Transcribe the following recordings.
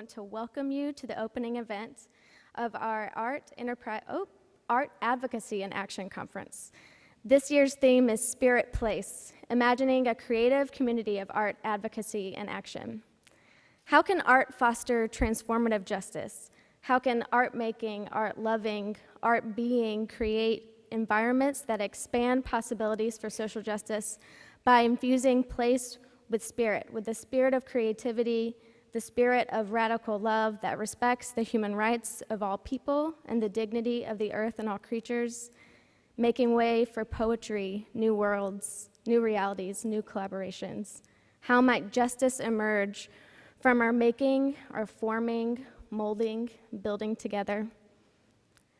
want to welcome you to the opening event of our Art Advocacy and Action Conference. This year's theme is Spirit Place, imagining a creative community of art advocacy and action. How can art foster transformative justice? How can art making, art loving, art being create environments that expand possibilities for social justice by infusing place with the spirit of creativity, the spirit of radical love that respects the human rights of all people and the dignity of the earth and all creatures, making way for poetry, new worlds, new realities, new collaborations? How might justice emerge from our making, our forming, molding, building together?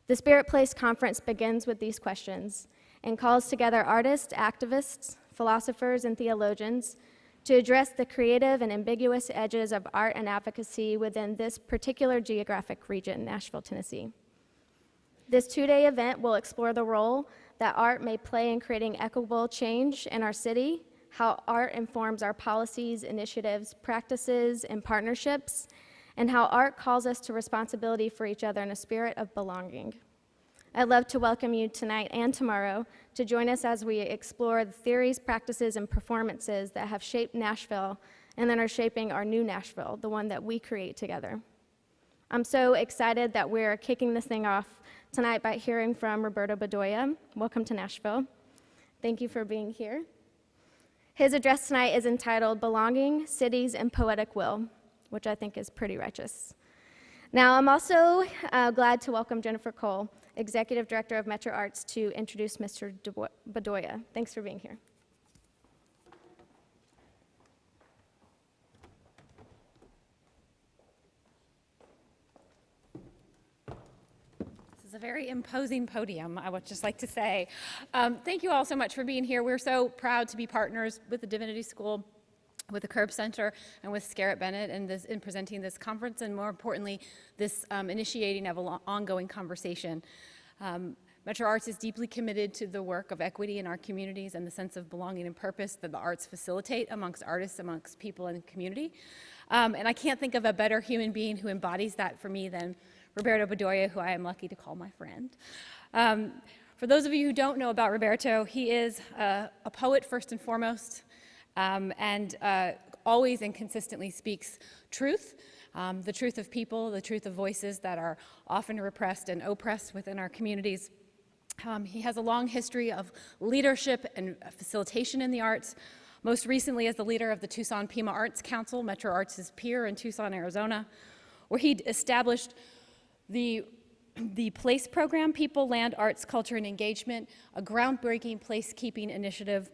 The Spirit Place Conference begins with these questions and calls together artists, activists, philosophers, and theologians to address the creative and ambiguous edges of art and advocacy within this particular geographic region, Nashville, Tennessee. This two-day event will explore the role that art may play in creating equitable change in our city, how art informs our policies, initiatives, practices, and partnerships, and how art calls us to responsibility for each other in a spirit of belonging. I'd love to welcome you tonight and tomorrow to join us as we explore the theories, practices, and performances that have shaped Nashville and then are shaping our new Nashville, the one that we create together. I'm so excited that we're kicking this thing off tonight by hearing from Roberto Bedoya. Welcome to Nashville. Thank you for being here. His address tonight is entitled Belonging, Cities, and Poetic Will, which I think is pretty righteous. Now, I'm also glad to welcome Jennifer Cole, Executive Director of Metro Arts, to introduce Mr. Bedoya. Thanks for being here. This is a very imposing podium, I would just like to say. Thank you all so much for being here. We're so proud to be partners with the Divinity School, with the Curb Center, and with Scarrett Bennett in presenting this conference, and more importantly, this initiating of an ongoing conversation. Metro Arts is deeply committed to the work of equity in our communities and the sense of belonging and purpose that the arts facilitate amongst artists, amongst people in the community. And I can't think of a better human being who embodies that for me than Roberto Bedoya, who I am lucky to call my friend. For those of you who don't know about Roberto, he is a poet first and foremost, and always and consistently speaks truth, the truth of people, the truth of voices that are often repressed and oppressed within our communities. He has a long history of leadership and facilitation in the arts, most recently as the leader of the Tucson Pima Arts Council, Metro Arts' peer in Tucson, Arizona, where he established the PLACE program, People, Land, Arts, Culture, and Engagement, a groundbreaking placekeeping initiative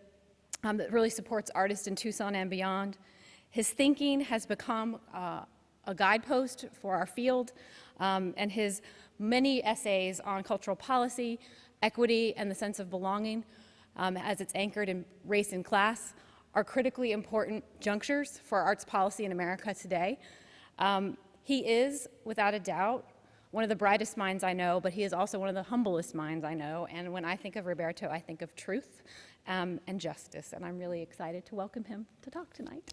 that really supports artists in Tucson and beyond. His thinking has become a guidepost for our field, and his many essays on cultural policy, equity, and the sense of belonging, as it's anchored in race and class, are critically important junctures for arts policy in America today. He is, without a doubt, one of the brightest minds I know, but he is also one of the humblest minds I know. And when I think of Roberto, I think of truth and justice. And I'm really excited to welcome him to talk tonight.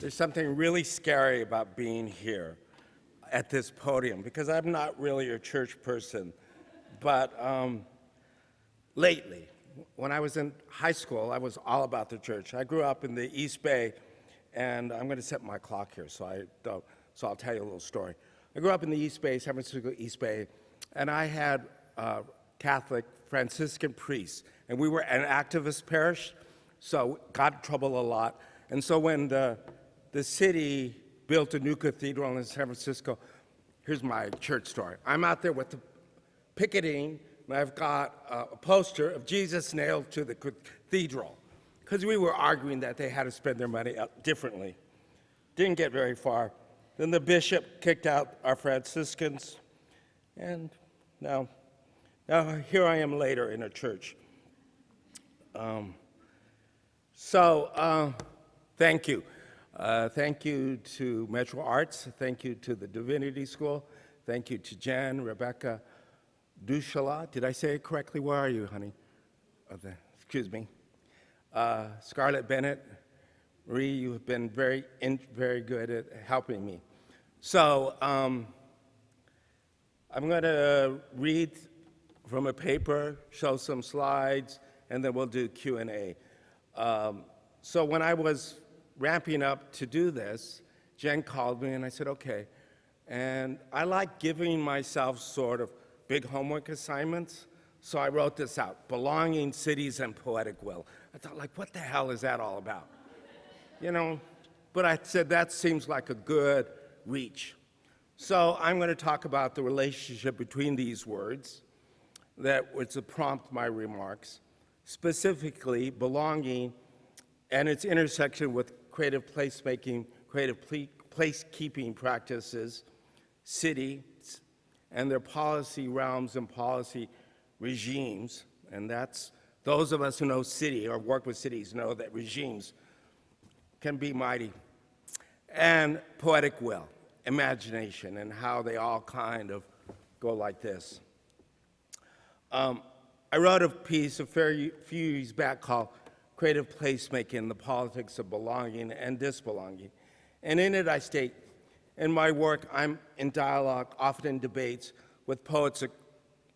There's something really scary about being here at this podium, because I'm not really a church person, but lately, when I was in high school, I was all about the church. I grew up in the East Bay, and I'm going to set my clock here so I'll tell you a little story. I grew up in the East Bay, San Francisco East Bay, and I had Catholic Franciscan priests, and we were an activist parish, so got in trouble a lot. And so when the city built a new cathedral in San Francisco, here's my church story. I'm out there with the picketing, and I've got a poster of Jesus nailed to the cathedral, because we were arguing that they had to spend their money differently. Didn't get very far. Then the bishop kicked out our Franciscans, and now here I am later in a church. Thank you. Thank you to Metro Arts. Thank you to the Divinity School. Thank you to Jen, Rebecca Dushala. Did I say it correctly? Where are you, honey? Excuse me. Scarlett Bennett. Marie, you have been very good at helping me. So I'm going to read from a paper, show some slides, and then we'll do Q&A. So when I was ramping up to do this, Jen called me and I said, okay. And I like giving myself sort of big homework assignments, so I wrote this out, Belonging, Cities, and Poetic Will. I thought, like, what the hell is that all about? You know, but I said that seems like a good reach. So I'm going to talk about the relationship between these words that was to prompt my remarks, specifically belonging and its intersection with creative placemaking, creative placekeeping practices, cities, and their policy realms and policy regimes. And that's, those of us who know city or work with cities know that regimes can be mighty. And poetic will, imagination, and how they all kind of go like this. I wrote a piece a few years back called Creative Placemaking, the Politics of Belonging and Disbelonging. And in it I state, in my work, I'm in dialogue, often in debates, with poets,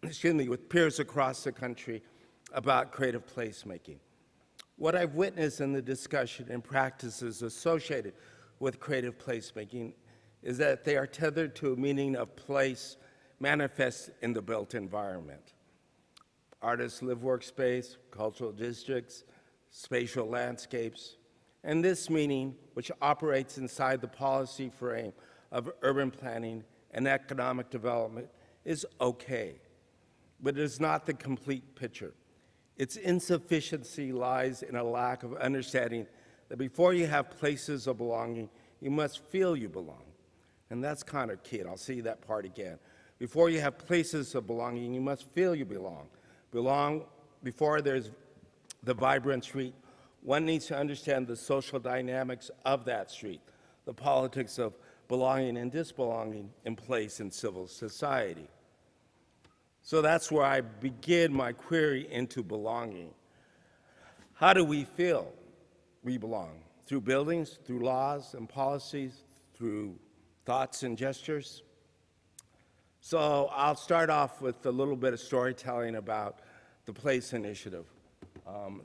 with peers across the country about creative placemaking. What I've witnessed in the discussion and practices associated with creative placemaking is that they are tethered to a meaning of place manifest in the built environment. Artists live workspace, cultural districts, spatial landscapes, and this meaning, which operates inside the policy frame of urban planning and economic development, is okay, but it is not the complete picture. Its insufficiency lies in a lack of understanding that before you have places of belonging, you must feel you belong. And that's kind of key, and I'll see that part again. Before you have places of belonging, you must feel you belong. Before there's the vibrant street, one needs to understand the social dynamics of that street, the politics of belonging and disbelonging in place in civil society. So that's where I begin my query into belonging. How do we feel we belong? Through buildings, through laws and policies, through thoughts and gestures? So I'll start off with a little bit of storytelling about the Place Initiative.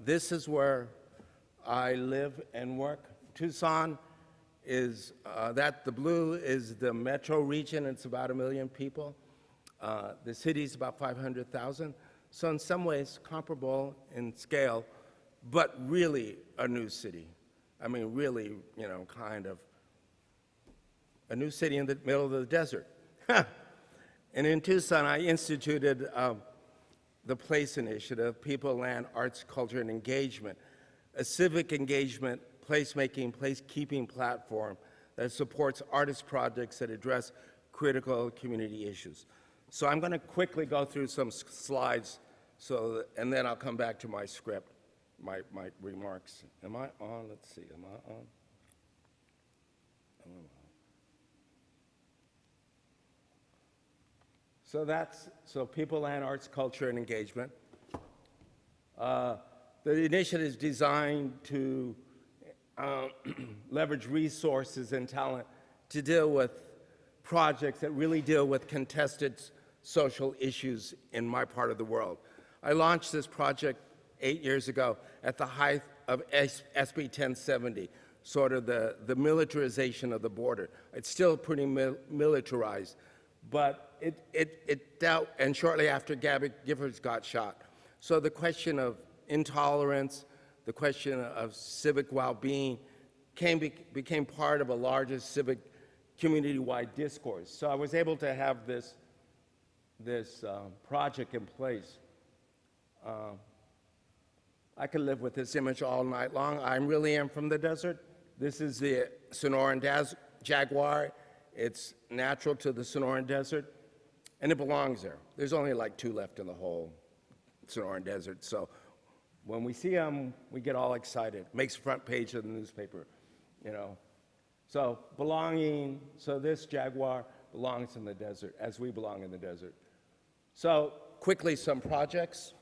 This is where I live and work. Tucson is, the blue is the metro region, it's about 1 million people. The city's about 500,000. So in some ways comparable in scale, but really a new city. I mean, really, you know, kind of a new city in the middle of the desert. And in Tucson, I instituted the Place Initiative, People, Land, Arts, Culture, and Engagement, a civic engagement, placemaking, placekeeping platform that supports artist projects that address critical community issues. So I'm going to quickly go through some slides, and then I'll come back to my script, my remarks. Am I on? Let's see. Am I on? So People, Land, Arts, Culture, and Engagement. The initiative is designed to leverage resources and talent to deal with projects that really deal with contested social issues in my part of the world. I launched this project 8 years ago at the height of SB 1070, sort of the militarization of the border. It's still pretty militarized, but it dealt, and shortly after Gabby Giffords got shot. So the question of intolerance, the question of civic well-being became part of a larger civic community-wide discourse. So I was able to have this project in place. I could live with this image all night long. I really am from the desert. This is the Sonoran jaguar. It's natural to the Sonoran Desert, and it belongs there. There's only like 2 left in the whole Sonoran Desert. So when we see them, we get all excited. Makes the front page of the newspaper, you know. So belonging, so this jaguar belongs in the desert, as we belong in the desert. So quickly, some projects.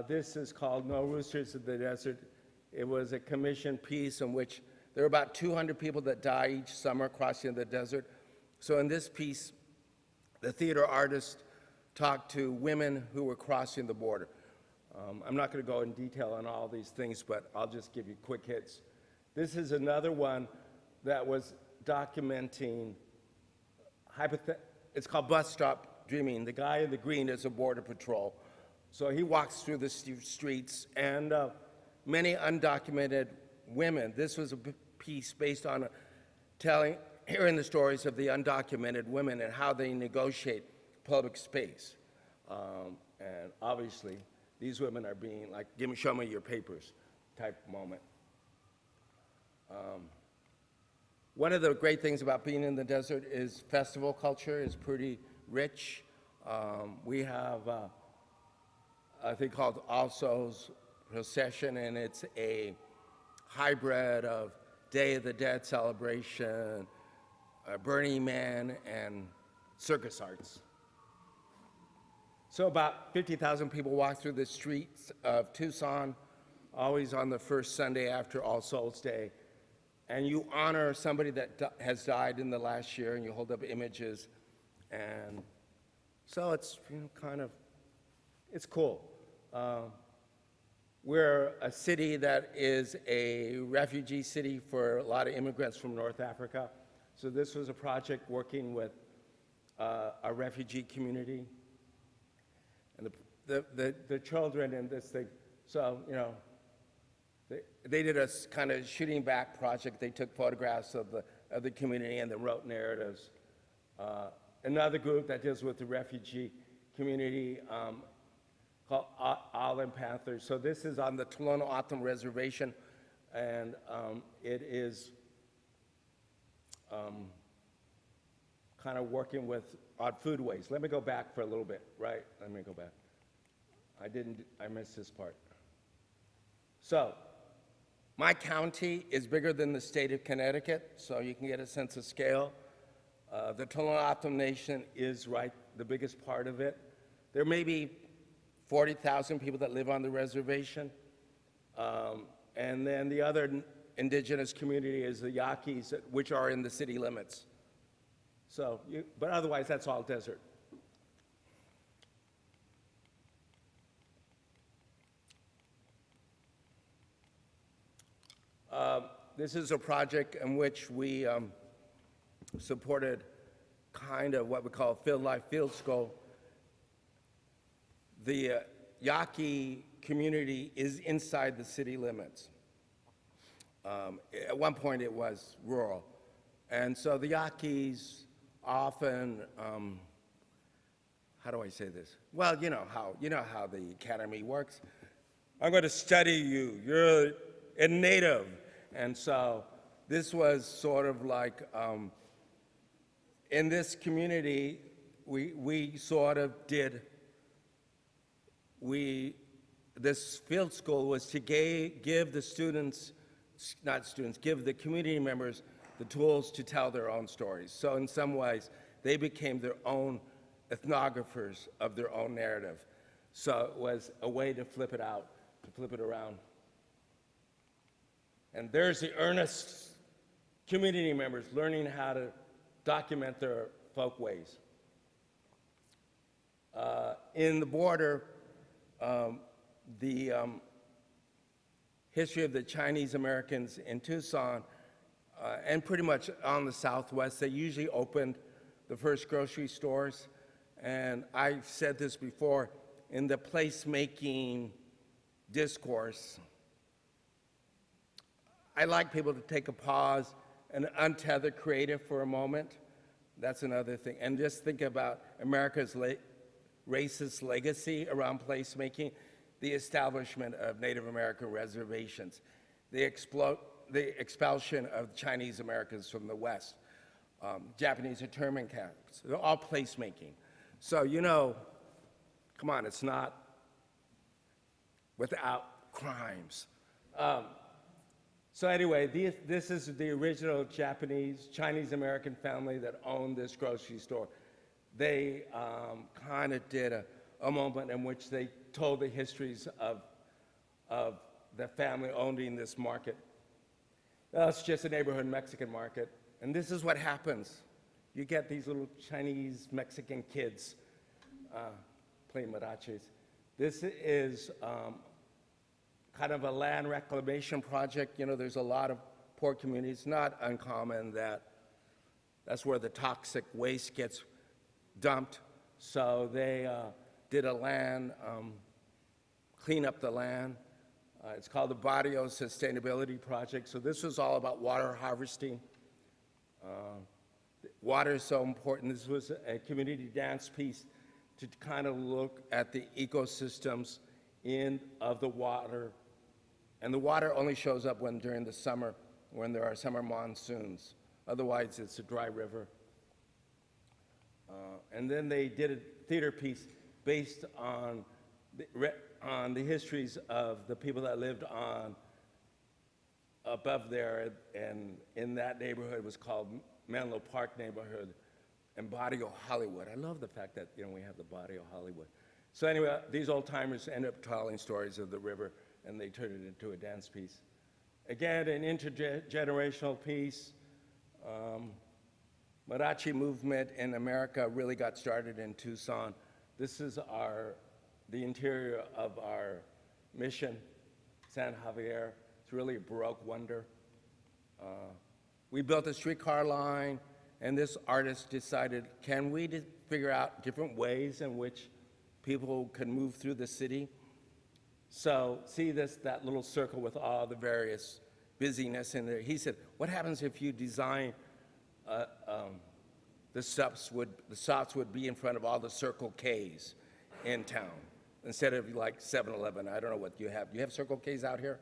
This is called No Roosters in the Desert. It was a commissioned piece in which there are about 200 people that die each summer crossing the desert. So in this piece, the theater artist talked to women who were crossing the border. I'm not going to go in detail on all these things, but I'll just give you quick hits. This is another one that was documenting, it's called Bus Stop Dreaming. The guy in the green is a border patrol. So he walks through the streets, and many undocumented women. This was a piece based on hearing the stories of the undocumented women and how they negotiate public space. And obviously, these women are being like, show me your papers type moment. One of the great things about being in the desert is festival culture is pretty rich. We have a thing called also PROCESSION, and it's a hybrid of Day of the Dead celebration, Burning Man, and circus arts. So about 50,000 people walk through the streets of Tucson, always on the first Sunday after All Souls Day. And you honor somebody that has died in the last year, and you hold up images. And so it's kind of, it's cool. We're a city that is a refugee city for a lot of immigrants from North Africa. So this was a project working with a refugee community. And the children in this thing, so, they did a kind of shooting back project. They took photographs of the community and then wrote narratives. Another group that deals with the refugee community called Owl and Panther. So this is on the Tolono-O'odham Reservation, and it is kind of working on foodways. Let me go back for a little bit, right? Let me go back. I missed this part. So, my county is bigger than the state of Connecticut, so you can get a sense of scale. The Tolono-O'odham Nation is the biggest part of it. There may be 40,000 people that live on the reservation. And then the other indigenous community is the Yaquis, which are in the city limits. So, but otherwise, that's all desert. This is a project in which we supported kind of what we call field life field school. The Yaqui community is inside the city limits. At one point it was rural. And so the Yaquis often, how do I say this? Well, you know how the academy works. I'm going to study you. You're a native. And so this was sort of like, in this community, we sort of did, this field school was to give the students, give the community members the tools to tell their own stories. So in some ways, they became their own ethnographers of their own narrative. So it was a way to flip it out, to flip it around. And there's the earnest community members learning how to document their folkways. In the border, the history of the Chinese Americans in Tucson, and pretty much on the Southwest, they usually opened the first grocery stores. And I've said this before, in the placemaking discourse, I like people to take a pause and untether creative for a moment. That's another thing. And just think about America's racist legacy around placemaking, the establishment of Native American reservations, the expulsion of Chinese Americans from the West, Japanese internment camps. They're all placemaking. So, come on, it's not without crimes. So anyway, this is the original Chinese-American family that owned this grocery store. They kind of did a moment in which they told the histories of the family owning this market. It's just a neighborhood Mexican market. And this is what happens. You get these little Chinese Mexican kids playing marachis. This is kind of a land reclamation project. You know, there's a lot of poor communities. Not uncommon that that's where the toxic waste gets dumped. So they did a land, clean up the land. It's called the Barrio Sustainability Project. So this was all about water harvesting. Water is so important. This was a community dance piece to kind of look at the ecosystems of the water. And the water only shows up during the summer, when there are summer monsoons. Otherwise, it's a dry river. And then they did a theater piece based on the histories of the people that lived above there, and in that neighborhood. It was called Menlo Park neighborhood and Barrio Hollywood. I love the fact that, you know, we have the Barrio Hollywood. So anyway, these old timers end up telling stories of the river, and they turned it into a dance piece. Again, an intergenerational piece. Mariachi movement in America really got started in Tucson. This is the interior of our mission, San Javier. It's really a Baroque wonder. We built a streetcar line, and this artist decided, can we figure out different ways in which people can move through the city? So see that little circle with all the various busyness in there. He said, what happens if you design the stops would be in front of all the Circle K's in town instead of like 7-Eleven. I don't know what you have. Do you have Circle K's out here?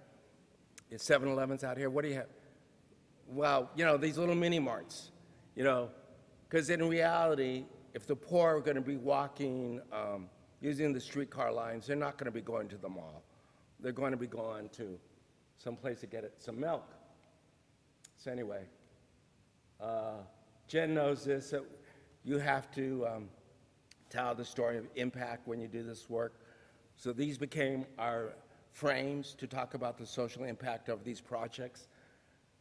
Is 7-Elevens out here? What do you have? Well, you know, these little mini marts, you know, because in reality, if the poor are going to be walking, using the streetcar lines, they're not going to be going to the mall. They're going to be going to some place to get some milk. So anyway, Jen knows this, that you have to tell the story of impact when you do this work. So these became our frames to talk about the social impact of these projects,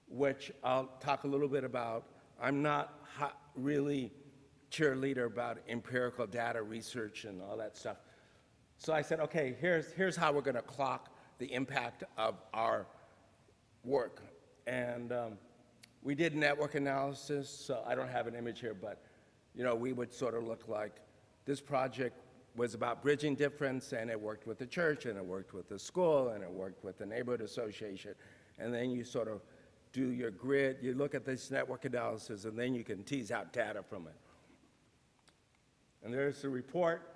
which I'll talk a little bit about. I'm not really cheerleader about empirical data research and all that stuff. So I said, okay, here's how we're going to clock the impact of our work. And we did network analysis, so I don't have an image here, but you know, we would sort of look like this project was about bridging difference, and it worked with the church, and it worked with the school, and it worked with the neighborhood association. And then you sort of do your grid, you look at this network analysis, and then you can tease out data from it. And there's the report,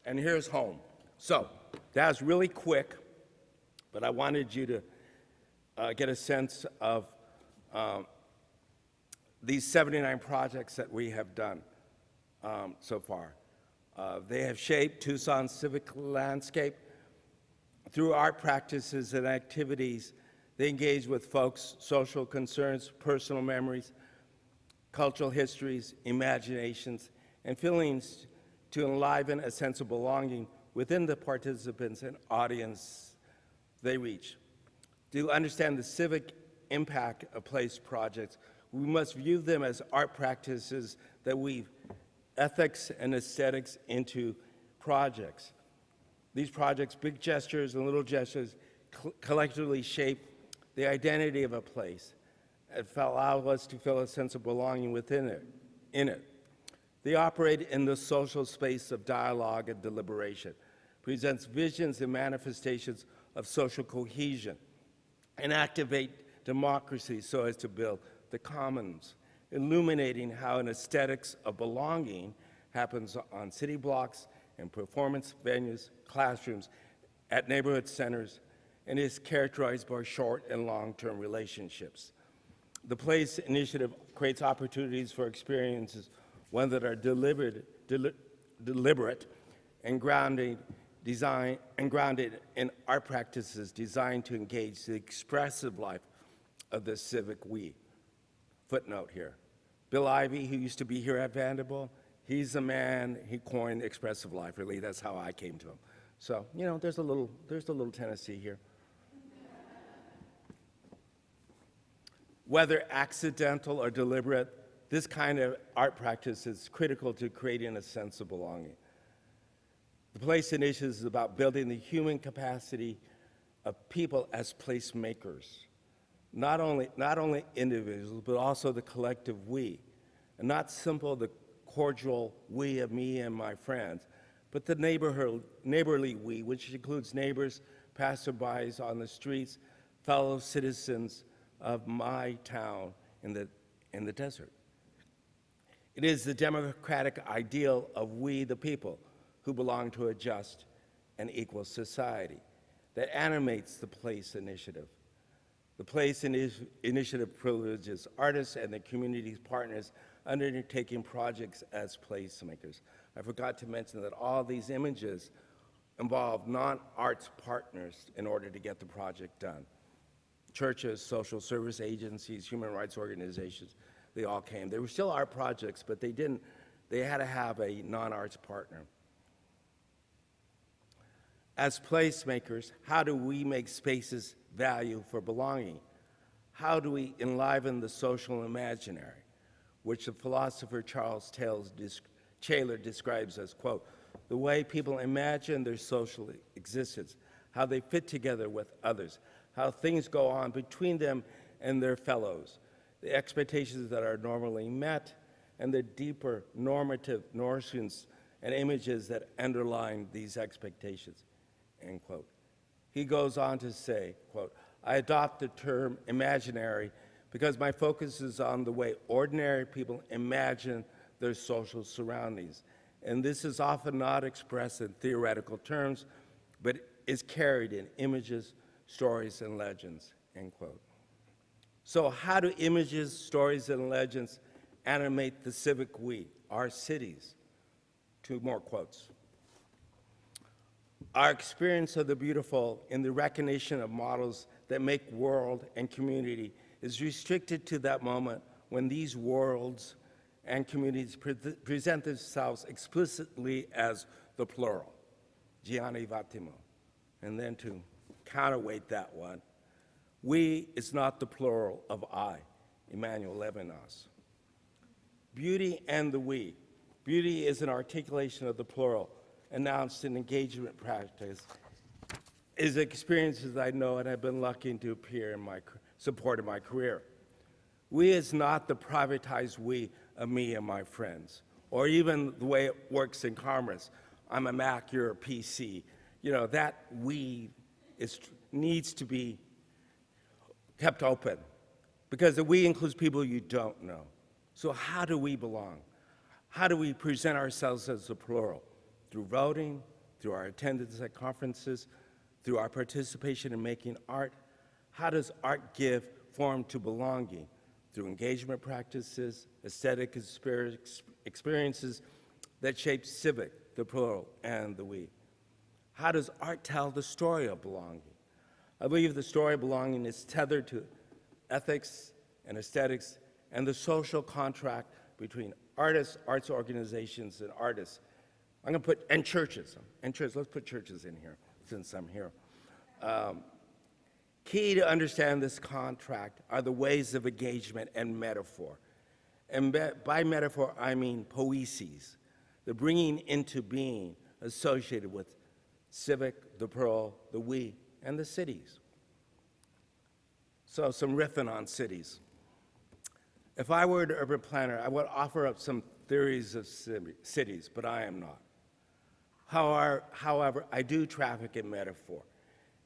and here's home. So that was really quick, but I wanted you to get a sense of these 79 projects that we have done so far. They have shaped Tucson's civic landscape. Through art practices and activities, they engage with folks' social concerns, personal memories, cultural histories, imaginations, and feelings to enliven a sense of belonging within the participants and audience they reach. To understand the civic impact of place projects, we must view them as art practices that weave ethics and aesthetics into projects. These projects, big gestures and little gestures, collectively shape the identity of a place and allow us to feel a sense of belonging within it. They operate in the social space of dialogue and deliberation, presents visions and manifestations of social cohesion, and activate democracy so as to build the commons, illuminating how an aesthetics of belonging happens on city blocks and performance venues, classrooms, at neighborhood centers, and is characterized by short and long-term relationships. The Place Initiative creates opportunities for experiences, one that are deliberate and grounded in art practices designed to engage the expressive life of the civic we. Footnote here. Bill Ivey, who used to be here at Vanderbilt, he's the man, he coined expressive life, really. That's how I came to him. So, you know, there's a little Tennessee here. Whether accidental or deliberate, this kind of art practice is critical to creating a sense of belonging. The Place Initiative is about building the human capacity of people as placemakers, not only individuals, but also the collective we, and not simple the cordial we of me and my friends, but the neighborly we, which includes neighbors, passerbys on the streets, fellow citizens of my town in the desert. It is the democratic ideal of we the people who belong to a just and equal society that animates the Place Initiative. The Place Initiative privileges artists and the community's partners undertaking projects as placemakers. I forgot to mention that all these images involve non-arts partners in order to get the project done. Churches, social service agencies, human rights organizations, they all came. They were still art projects, but they had to have a non-arts partner. As placemakers, how do we make spaces value for belonging? How do we enliven the social imaginary, which the philosopher Charles Taylor describes as, quote, the way people imagine their social existence, how they fit together with others, how things go on between them and their fellows, the expectations that are normally met, and the deeper normative notions and images that underline these expectations, end quote. He goes on to say, quote, I adopt the term imaginary because my focus is on the way ordinary people imagine their social surroundings. And this is often not expressed in theoretical terms, but is carried in images, stories, and legends, end quote. So how do images, stories, and legends animate the civic we, our cities? Two more quotes. Our experience of the beautiful in the recognition of models that make world and community is restricted to that moment when these worlds and communities present themselves explicitly as the plural, Gianni Vattimo. And then to counterweight that one, we is not the plural of I, Emmanuel Levinas. Beauty and the we. Beauty is an articulation of the plural, announced in engagement practice, is experiences I know and have been lucky to appear in my support of my career. We is not the privatized we of me and my friends, or even the way it works in commerce. I'm a Mac, you're a PC. You know, that we needs to be kept open, because the we includes people you don't know. So how do we belong? How do we present ourselves as the plural? Through voting, through our attendance at conferences, through our participation in making art. How does art give form to belonging? Through engagement practices, aesthetic experiences that shape civic, the plural, and the we. How does art tell the story of belonging? I believe the story of belonging is tethered to ethics and aesthetics and the social contract between artists, arts organizations, and artists. I'm going to put, and churches, let's put churches in here since I'm here. Key to understand this contract are the ways of engagement and metaphor. And by metaphor, I mean poeses, the bringing into being associated with civic, the plural, the we, and the cities. So some riffing on cities. If I were an urban planner, I would offer up some theories of cities, but I am not. However, I do traffic in metaphor,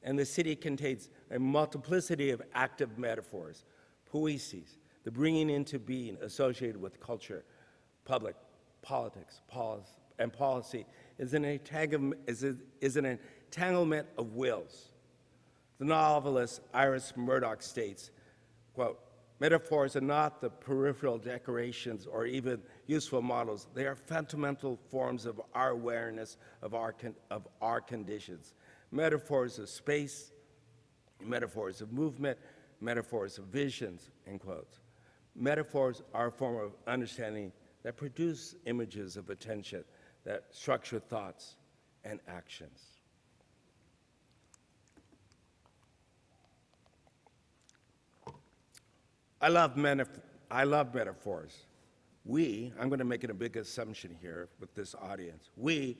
and the city contains a multiplicity of active metaphors, poeses, the bringing into being associated with culture, public, politics, and policy is an entanglement of wills. The novelist Iris Murdoch states, quote, metaphors are not the peripheral decorations or even useful models. They are fundamental forms of our awareness of our conditions. Metaphors of space, metaphors of movement, metaphors of visions, end quotes. Metaphors are a form of understanding that produce images of attention that structure thoughts and actions. I love metaphors. I'm going to make a big assumption here with this audience. We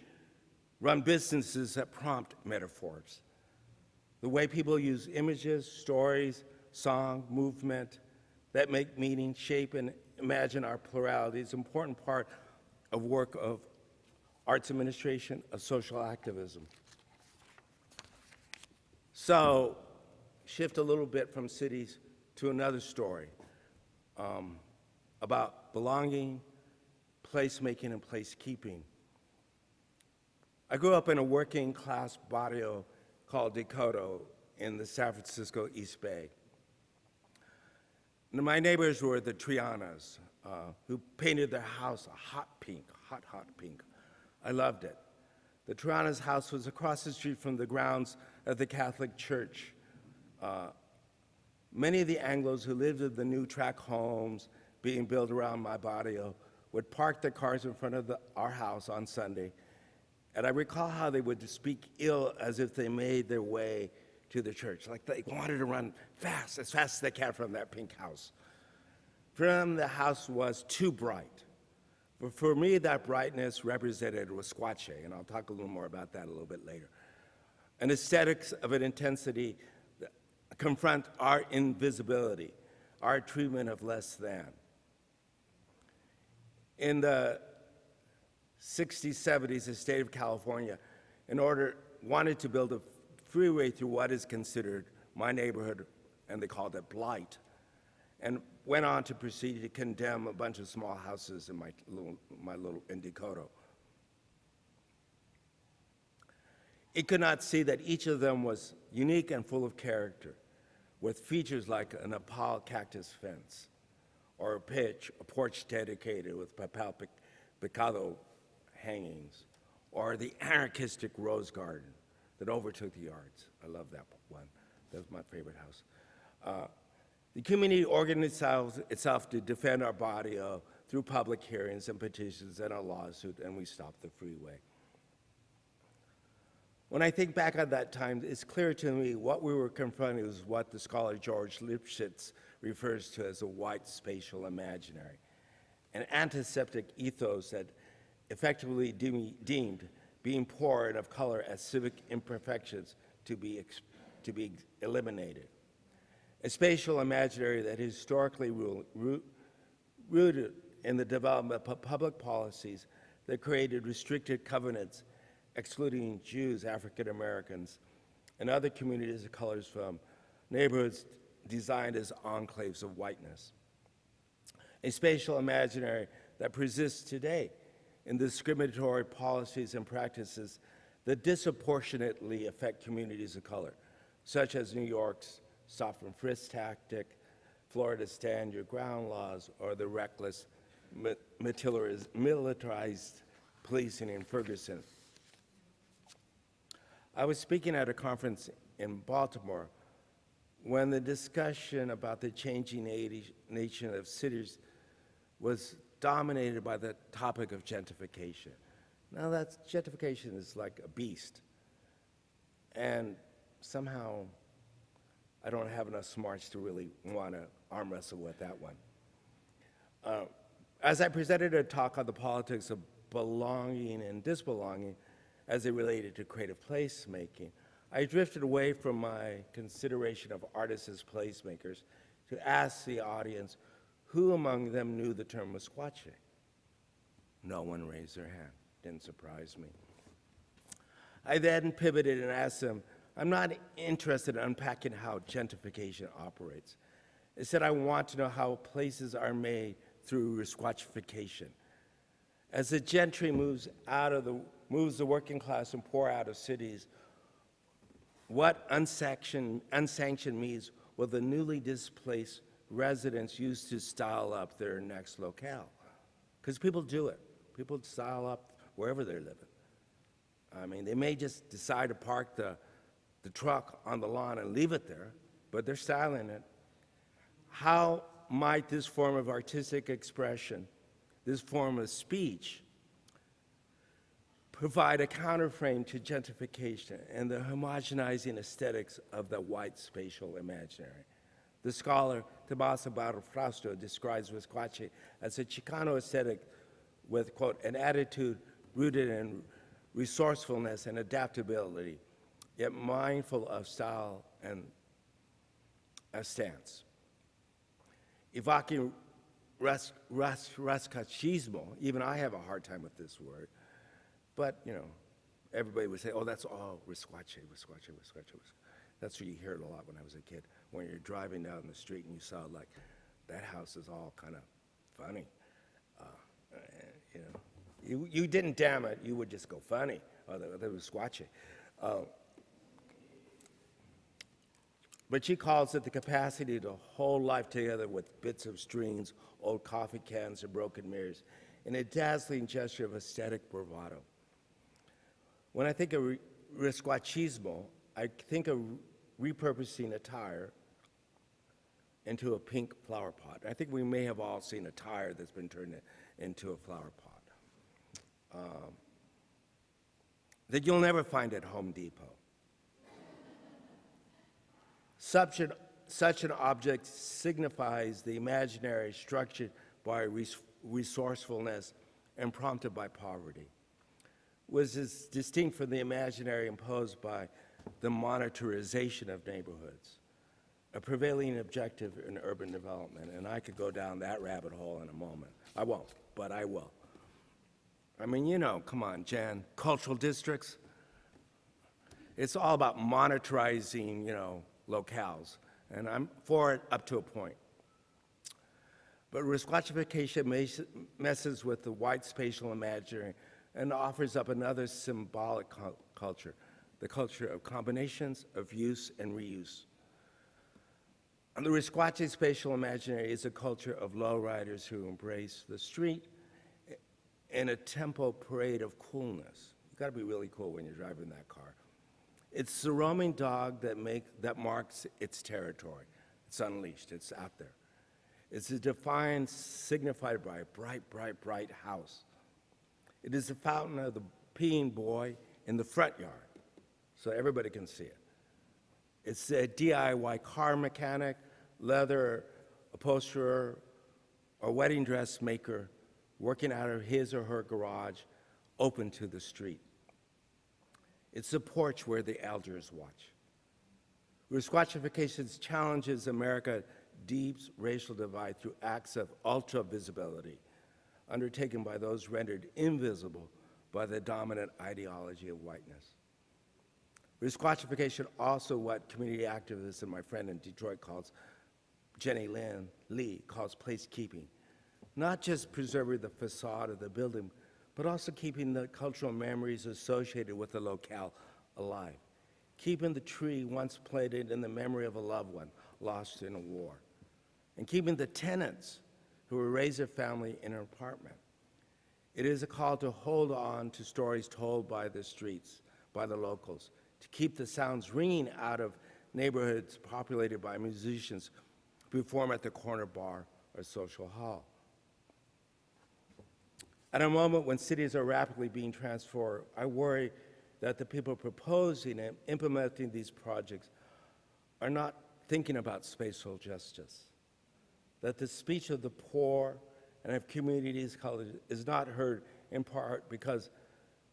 run businesses that prompt metaphors. The way people use images, stories, song, movement that make meaning, shape, and imagine our plurality is an important part of work of arts administration, of social activism. So, shift a little bit from cities to another story about belonging, placemaking, and placekeeping. I grew up in a working class barrio called Dakota in the San Francisco East Bay. And my neighbors were the Trianas, who painted their house a hot pink, hot pink. I loved it. The Trianas' house was across the street from the grounds of the Catholic Church. Many of the Anglos who lived in the new tract homes being built around my barrio would park their cars in front of our house on Sunday, and I recall how they would speak ill as if they made their way to the church, like they wanted to run fast as they can from that pink house. For them, the house was too bright. But for me, that brightness represented Wasquatche, and I'll talk a little more about that a little bit later. An aesthetics of an intensity that confront our invisibility, our treatment of less than. In the 60s, 70s, the state of California, wanted to build a freeway through what is considered my neighborhood, and they called it blight, and went on to proceed to condemn a bunch of small houses in my little in Dakota. It could not see that each of them was unique and full of character, with features like a Nepal cactus fence, or a porch dedicated with papel picado hangings, or the anarchistic rose garden that overtook the yards. I love that one. That's my favorite house. The community organized itself to defend our barrio through public hearings and petitions and a lawsuit, and we stopped the freeway. When I think back on that time, it's clear to me what we were confronting was what the scholar George Lipschitz refers to as a white spatial imaginary, an antiseptic ethos that effectively deemed being poor and of color as civic imperfections to be eliminated. A spatial imaginary that is historically rooted in the development of public policies that created restricted covenants excluding Jews, African Americans, and other communities of colors from neighborhoods designed as enclaves of whiteness. A spatial imaginary that persists today in discriminatory policies and practices that disproportionately affect communities of color, such as New York's stop and frisk tactic, Florida's stand your ground laws, or the reckless militarized policing in Ferguson. I was speaking at a conference in Baltimore when the discussion about the changing nature of cities was dominated by the topic of gentrification. Now gentrification is like a beast, and somehow I don't have enough smarts to really want to arm wrestle with that one. As I presented a talk on the politics of belonging and disbelonging as it related to creative placemaking, I drifted away from my consideration of artists as placemakers to ask the audience who among them knew the term Wasquatche. No one raised their hand. Didn't surprise me. I then pivoted and asked them, I'm not interested in unpacking how gentrification operates. Instead, I want to know how places are made through Wasquatchification. As the gentry moves the working class and poor out of cities, what unsanctioned means will the newly displaced residents use to style up their next locale? Because people do it. People style up wherever they're living. I mean, they may just decide to park the truck on the lawn and leave it there, but they're styling it How might this form of artistic expression, this form of speech, provide a counterframe to gentrification and the homogenizing aesthetics of the white spatial imaginary? The scholar Tommaso Barrafrausto describes Visquace as a Chicano aesthetic with, quote, an attitude rooted in resourcefulness and adaptability, yet mindful of style and a stance. Evoking rascachismo, even I have a hard time with this word, but, you know, everybody would say, oh, that's all Visquace. That's what you heard a lot when I was a kid. When you're driving down the street and you saw, like, that house is all kind of funny. You know, you didn't damn it, you would just go funny. Oh, that was Visquace. But she calls it the capacity to hold life together with bits of strings, old coffee cans, and broken mirrors, in a dazzling gesture of aesthetic bravado. When I think of Visquachismo, I think of repurposing attire into a pink flower pot. I think we may have all seen a tire that's been turned into a flower pot. That you'll never find at Home Depot. Such an object signifies the imaginary structured by resourcefulness and prompted by poverty, was as distinct from the imaginary imposed by the monetarization of neighborhoods, a prevailing objective in urban development. And I could go down that rabbit hole in a moment. I won't, but I will. I mean, you know, come on, Jan, cultural districts. It's all about monetizing, you know, locales, and I'm for it up to a point. But Visquachification messes with the white spatial imaginary and offers up another symbolic culture, the culture of combinations, of use and reuse. And the Visquachi spatial imaginary is a culture of lowriders who embrace the street in a tempo parade of coolness. You gotta be really cool when you're driving that car. It's the roaming dog that marks its territory. It's unleashed, it's out there. It's a defiance signified by a bright house. It is the fountain of the peeing boy in the front yard, so everybody can see it. It's a DIY car mechanic, leather upholsterer, or wedding dress maker working out of his or her garage, open to the street. It's the porch where the elders watch. Visquachification challenges America's deep racial divide through acts of ultra-visibility undertaken by those rendered invisible by the dominant ideology of whiteness. Visquachification also what community activists and my friend in Detroit calls, Jenny Lynn Lee calls placekeeping. Not just preserving the facade of the building, but also keeping the cultural memories associated with the locale alive. Keeping the tree once planted in the memory of a loved one lost in a war. And keeping the tenants who will raise their family in an apartment. It is a call to hold on to stories told by the streets, by the locals, to keep the sounds ringing out of neighborhoods populated by musicians who perform at the corner bar or social hall. At a moment when cities are rapidly being transformed, I worry that the people proposing and implementing these projects are not thinking about spatial justice, that the speech of the poor and of communities is not heard in part because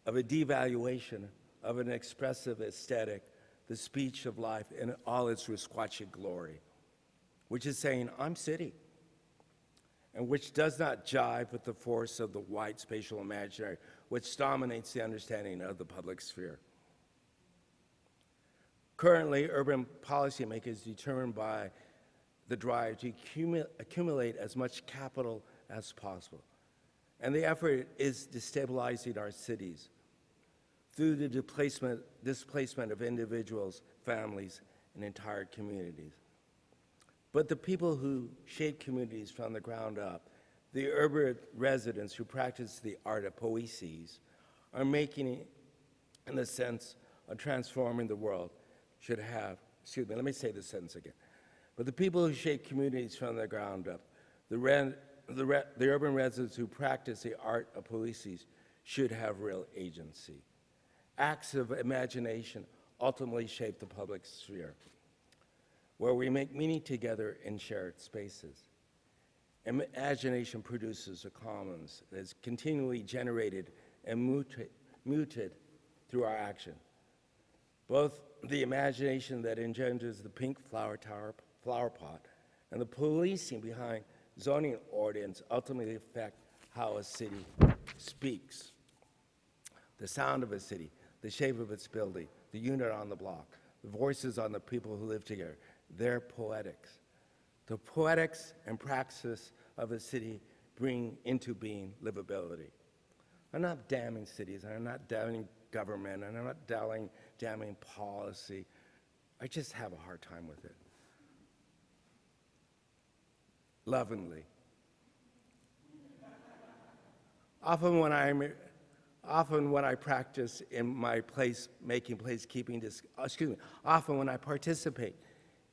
of a devaluation of an expressive aesthetic, the speech of life in all its Visquachi glory, which is saying, I'm city, and which does not jive with the force of the white spatial imaginary, which dominates the understanding of the public sphere. Currently, urban policymakers determined by the drive to accumulate as much capital as possible. And the effort is destabilizing our cities through the displacement of individuals, families, and entire communities. But the people who shape communities from the ground up, the urban residents who practice the art of poesis, are making it in the sense of transforming the world should have, excuse me, let me say this sentence again. but the people who shape communities from the ground up, the urban residents who practice the art of policing should have real agency. Acts of imagination ultimately shape the public sphere, where we make meaning together in shared spaces. Imagination produces a commons that is continually generated and muted through our action. Both the imagination that engenders the pink flower pot and the policing behind zoning ordinance ultimately affect how a city speaks. The sound of a city, the shape of its building, the unit on the block, the voices on the people who live together, they're poetics. The poetics and praxis of a city bring into being livability. I'm not damning cities, I'm not damning government, and I'm not damning policy. I just have a hard time with it. Lovingly. Often when I practice in my often when I participate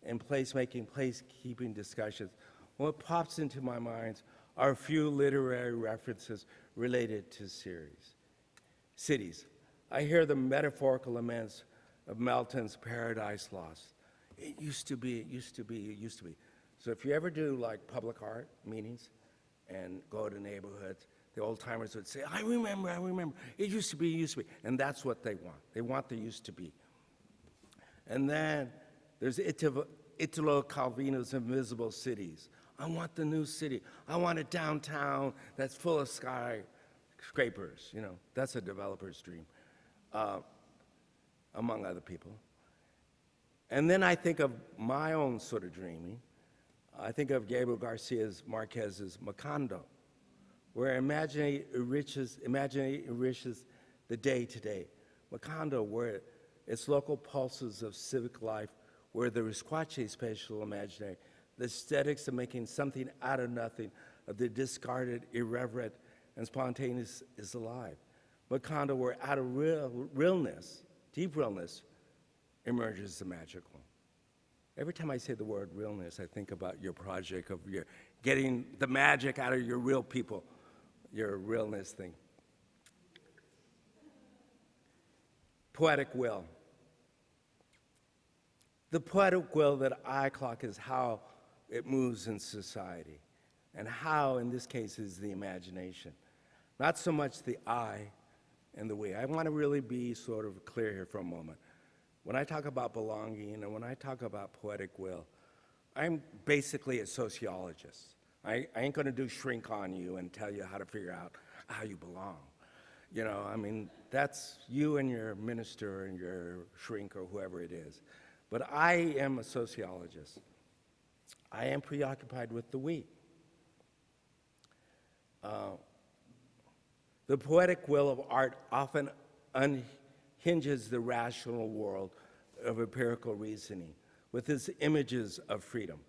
in placekeeping discussions, what pops into my mind are a few literary references related to cities. I hear the metaphorical laments of Milton's Paradise Lost. It used to be, it used to be, it used to be. So if you ever do like public art meetings and go to neighborhoods, the old timers would say, I remember, it used to be, it used to be. And that's what they want. They want the used to be. And then there's Italo Calvino's Invisible Cities. I want the new city. I want a downtown that's full of skyscrapers. You know, that's a developer's dream, among other people. And then I think of my own sort of dreaming. I think of Gabriel Garcia Marquez's Macondo, where imagination enriches the day-to-day. Macondo, where its local pulses of civic life, where the Risquache spatial imaginary, the aesthetics of making something out of nothing, of the discarded, irreverent, and spontaneous is alive. Macondo, where out of realness, deep realness, emerges the magical. Every time I say the word realness, I think about your project of your getting the magic out of your real people, your realness thing. Poetic will. The poetic will that I clock is how it moves in society, and how, in this case, is the imagination. Not so much the I and the we. I want to really be sort of clear here for a moment. When I talk about belonging and when I talk about poetic will, I'm basically a sociologist. I ain't going to do shrink on you and tell you how to figure out how you belong. You know, I mean, that's you and your minister and your shrink or whoever it is. But I am a sociologist. I am preoccupied with the we. The poetic will of art often unhinges the rational world of empirical reasoning with its images of freedom,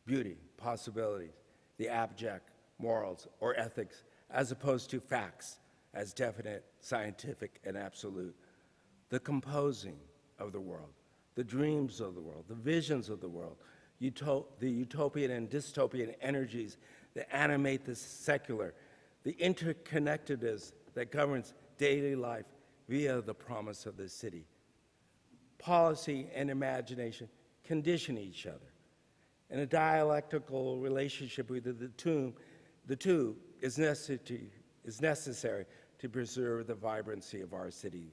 beauty, possibilities, the abject, morals, or ethics, as opposed to facts as definite, scientific, and absolute. The composing of the world, the dreams of the world, the visions of the world, the utopian and dystopian energies that animate the secular, the interconnectedness that governs daily life via the promise of the city. Policy and imagination condition each other. And a dialectical relationship with the two is necessary to preserve the vibrancy of our city.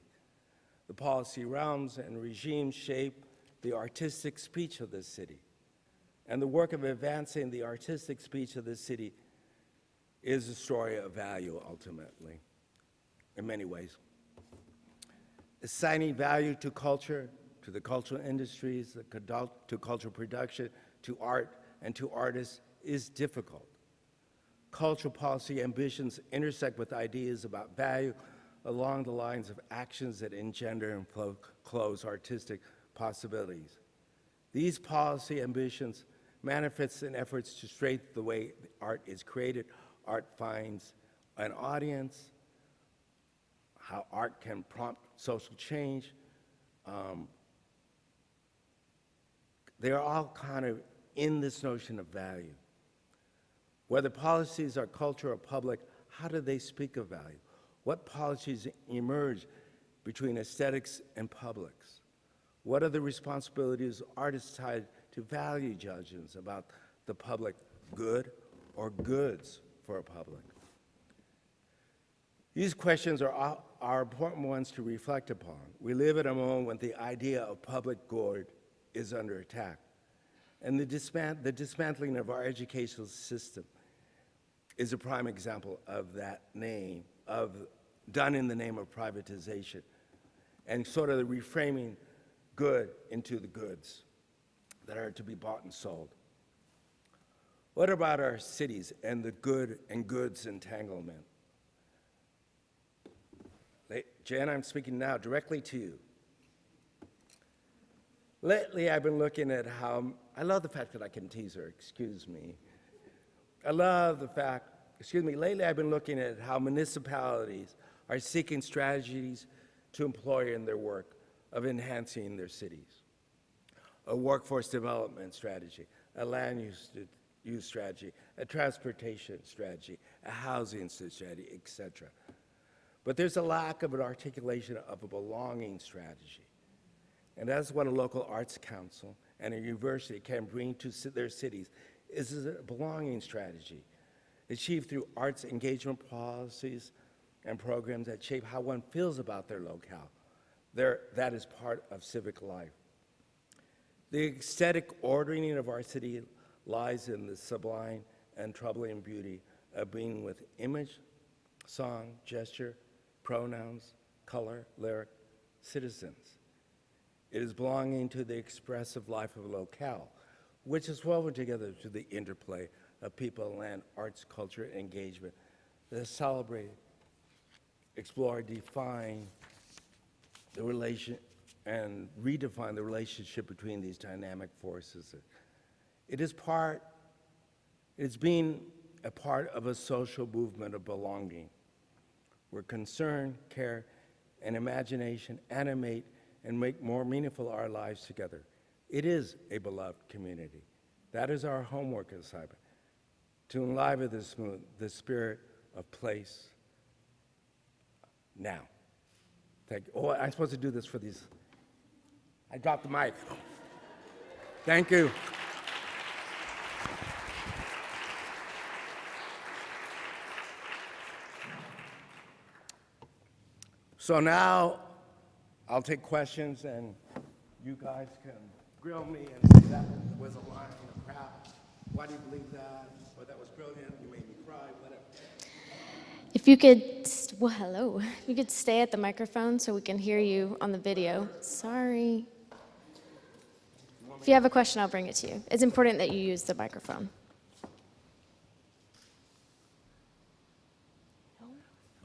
The policy realms and regimes shape the artistic speech of the city. And the work of advancing the artistic speech of the city is a story of value, ultimately, in many ways. Assigning value to culture, to the cultural industries, to cultural production, to art, and to artists is difficult. Cultural policy ambitions intersect with ideas about value along the lines of actions that engender and close artistic possibilities. These policy ambitions manifest in efforts to straighten the way art is created, art finds an audience, how art can prompt social change, they're all kind of in this notion of value. Whether policies are culture or public, how do they speak of value? What policies emerge between aesthetics and publics? What are the responsibilities of artists tied to value judgments about the public good or goods for a public? These questions are important ones to reflect upon. We live at a moment when the idea of public good is under attack. And the dismantling of our educational system is a prime example of that done in the name of privatization, and sort of the reframing good into the goods that are to be bought and sold. What about our cities and the good and goods entanglement? Jan, I'm speaking now directly to you. Lately, I've been looking at how, I love the fact that I can tease her, excuse me. Lately I've been looking at how municipalities are seeking strategies to employ in their work of enhancing their cities. A workforce development strategy, a land use strategy, a transportation strategy, a housing strategy, etc. But there's a lack of an articulation of a belonging strategy. And that's what a local arts council and a university can bring to their cities is a belonging strategy, achieved through arts engagement policies and programs that shape how one feels about their locale. That is part of civic life. The aesthetic ordering of our city lies in the sublime and troubling beauty of being with image, song, gesture, pronouns, color, lyric, citizens. It is belonging to the expressive life of a locale, which is woven together to the interplay of people, land, arts, culture, and engagement that celebrate, explore, define the relation, and redefine the relationship between these dynamic forces. It's being a part of a social movement of belonging, where concern, care, and imagination animate and make more meaningful our lives together. It is a beloved community. That is our homework assignment, to enliven the spirit of place now. Thank you. Oh, I'm supposed to do this for these. I dropped the mic. Thank you. So now I'll take questions, and you guys can grill me and say that was a line of crap. Why do you believe that? Or that was brilliant, you made me cry, whatever. If you could, well, hello. If you could stay at the microphone so we can hear you on the video. Sorry. If you have a question, I'll bring it to you. It's important that you use the microphone.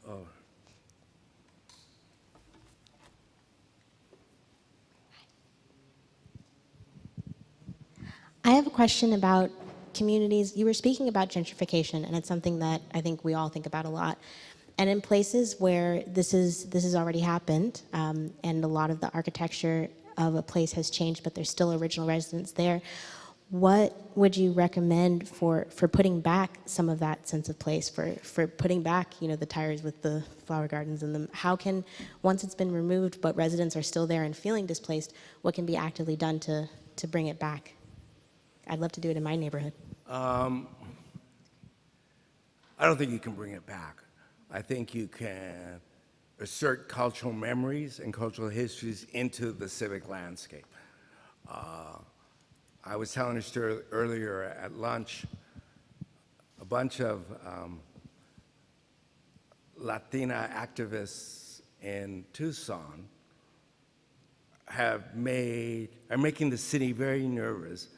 Oh. I have a question about communities. You were speaking about gentrification, and it's something that I think we all think about a lot. And in places where this has already happened, and a lot of the architecture of a place has changed, but there's still original residents there, what would you recommend for putting back some of that sense of place, for putting back, the tires with the flower gardens in them? How can, once it's been removed but residents are still there and feeling displaced, what can be actively done to bring it back? I'd love to do it in my neighborhood. I don't think you can bring it back. I think you can assert cultural memories and cultural histories into the civic landscape. I was telling a story earlier at lunch. A bunch of Latina activists in Tucson are making the city very nervous,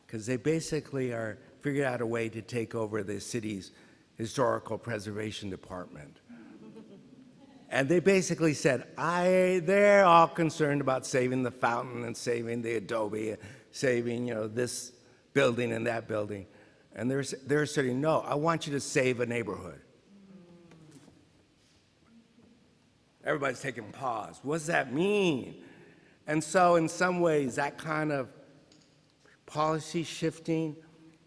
because they basically are figured out a way to take over the city's historical preservation department. And they basically said, they're all concerned about saving the fountain and saving the adobe, saving this building and that building. And they're saying, no, I want you to save a neighborhood. Everybody's taking pause. What does that mean? And so in some ways, that kind of policy shifting,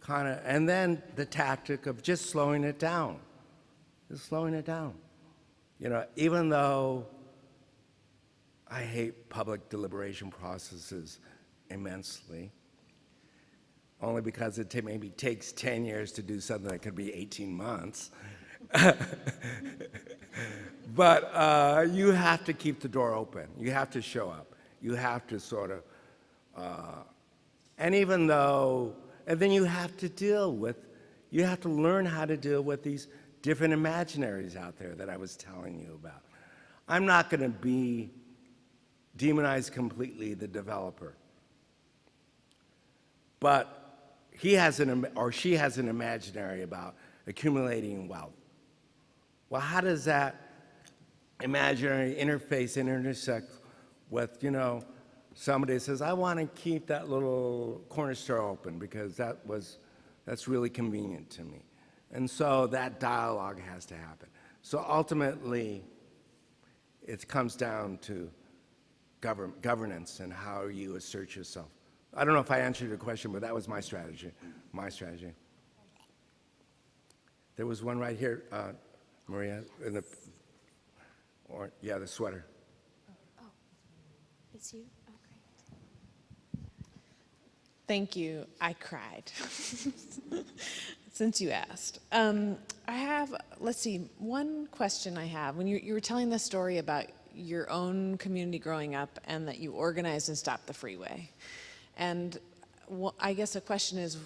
and then the tactic of just slowing it down. Just slowing it down. You know, even though I hate public deliberation processes immensely, only because it maybe takes 10 years to do something that could be 18 months. But you have to keep the door open. You have to show up. You have to sort of, and then you have to learn how to deal with these different imaginaries out there that I was telling you about. I'm not going to demonize completely the developer, but he has or she has an imaginary about accumulating wealth. Well, how does that imaginary interface and intersect with, somebody that says, I want to keep that little corner store open because that's really convenient to me. And so that dialogue has to happen. So ultimately, it comes down to governance and how you assert yourself. I don't know if I answered your question, but that was my strategy. There was one right here, Maria, the sweater. Oh, it's you? Oh, great. Thank you. I cried since you asked. I have, let's see, one question I have. When you were telling the story about your own community growing up and that you organized and stopped the freeway. And I guess the question is,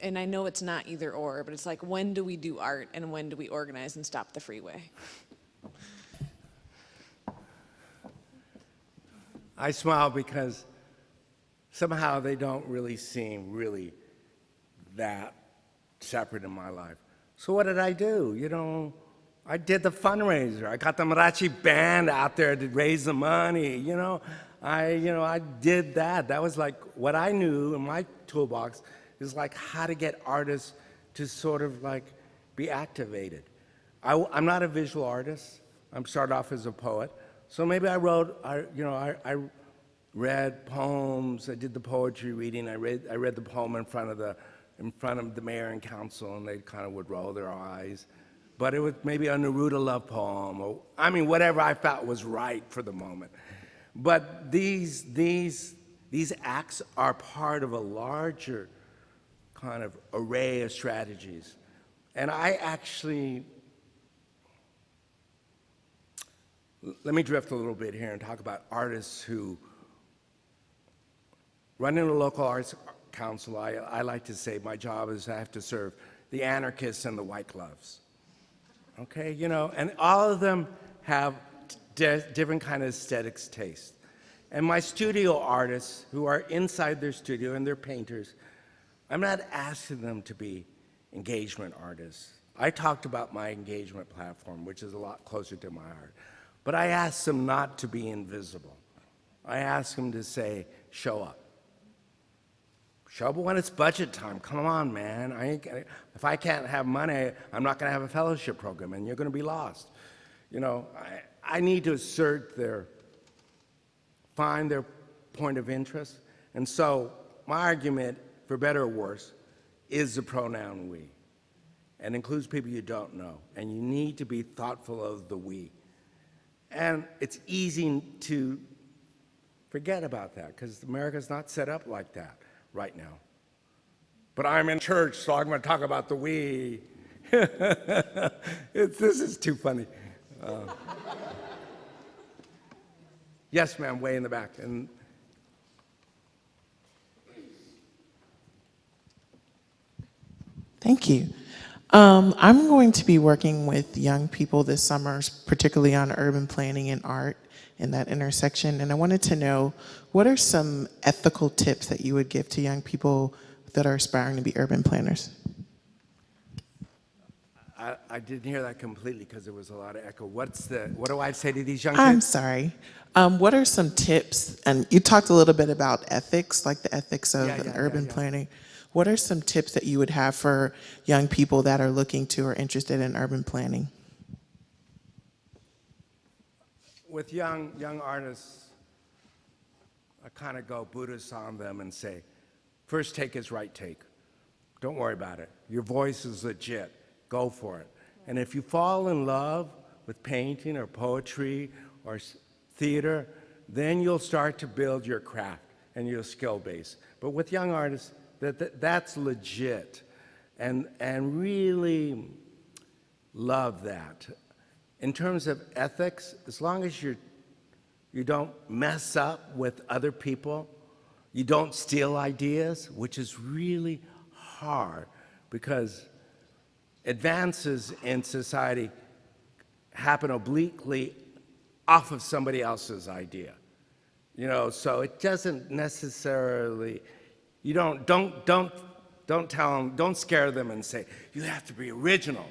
and I know it's not either or, but it's like, when do we do art and when do we organize and stop the freeway? I smile because somehow they don't really seem really that separate in my life. So what did I do? I did the fundraiser. I got the mariachi band out there to raise the money. I did that. That was like what I knew in my toolbox is like how to get artists to sort of like be activated. I'm not a visual artist. I'm started off as a poet. So maybe I read poems. I did the poetry reading. I read the poem in front of the mayor and council, and they kind of would roll their eyes. But it was maybe a Neruda love poem, or whatever I felt was right for the moment. But these acts are part of a larger kind of array of strategies. And let me drift a little bit here and talk about artists who run in a local arts council. I like to say my job is I have to serve the anarchists and the white gloves. Okay, and all of them have different kind of aesthetics taste. And my studio artists who are inside their studio and they're painters, I'm not asking them to be engagement artists. I talked about my engagement platform, which is a lot closer to my heart. But I ask them not to be invisible. I ask them to say, show up. Show up when it's budget time. Come on, man. If I can't have money, I'm not going to have a fellowship program, and you're going to be lost. I need to find their point of interest. And so my argument, for better or worse, is the pronoun we. And includes people you don't know. And you need to be thoughtful of the we. And it's easy to forget about that, because America's not set up like that right now. But I'm in church, so I'm going to talk about the we. This is too funny. Yes, ma'am, way in the back. And Thank you. I'm going to be working with young people this summer, particularly on urban planning and art in that intersection. And I wanted to know, what are some ethical tips that you would give to young people that are aspiring to be urban planners? I didn't hear that completely because there was a lot of echo. What do I say to these young kids? I'm sorry. What are some tips? And you talked a little bit about ethics, like the ethics of urban planning. What are some tips that you would have for young people that are looking to or interested in urban planning? With young artists, I kind of go Buddhist on them and say, First take is right take. Don't worry about it. Your voice is legit. Go for it. And if you fall in love with painting or poetry or theater, then you'll start to build your craft and your skill base. But with young artists, that's legit. And really love that. In terms of ethics, as long as you don't mess up with other people, you don't steal ideas, which is really hard because advances in society happen obliquely off of somebody else's idea. You know, so it doesn't necessarily, you don't tell them, don't scare them and say, you have to be original.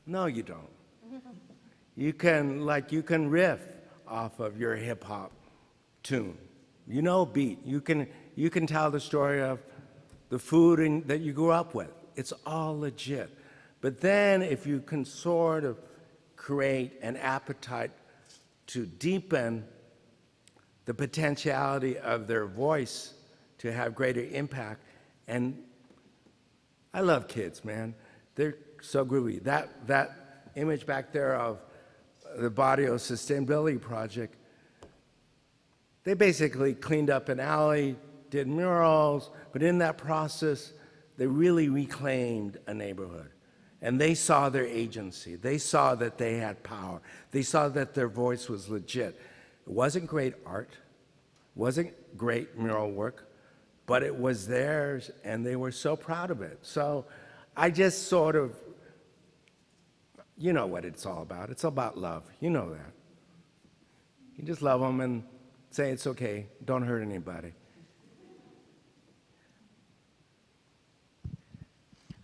No, you don't. You can riff off of your hip hop tune. You know beat. You can tell the story of the food that you grew up with. It's all legit. But then if you can sort of create an appetite to deepen the potentiality of their voice to have greater impact, and I love kids, man. They're so groovy. That image back there of the Barrio Sustainability Project, they basically cleaned up an alley, did murals, but in that process, they really reclaimed a neighborhood. And they saw their agency. They saw that they had power. They saw that their voice was legit. It wasn't great art, wasn't great mural work, but it was theirs, and they were so proud of it. So I just sort of, you know what it's all about. It's about love. You know that. You just love them and say it's okay. Don't hurt anybody.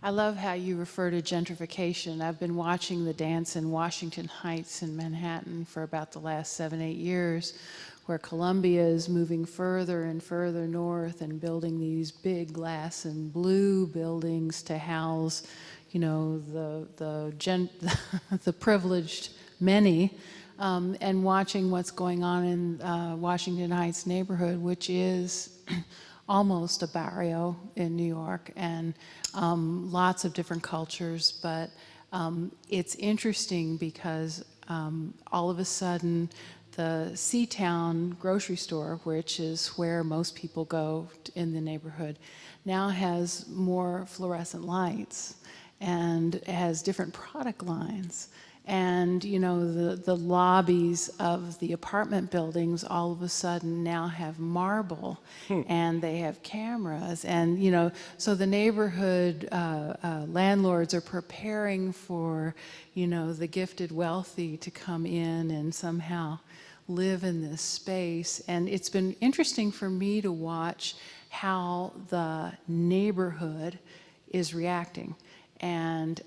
I love how you refer to gentrification. I've been watching the dance in Washington Heights in Manhattan for about the last 7, 8 years, where Columbia is moving further and further north and building these big glass and blue buildings to house, you know, the privileged many, and watching what's going on in Washington Heights neighborhood, which is almost a barrio in New York, and lots of different cultures, but it's interesting because all of a sudden the Seatown grocery store, which is where most people go in the neighborhood, now has more fluorescent lights and has different product lines. And you know, the lobbies of the apartment buildings all of a sudden now have marble, and they have cameras, and you know, so the neighborhood landlords are preparing for, you know, the gifted wealthy to come in and somehow live in this space. And it's been interesting for me to watch how the neighborhood is reacting. And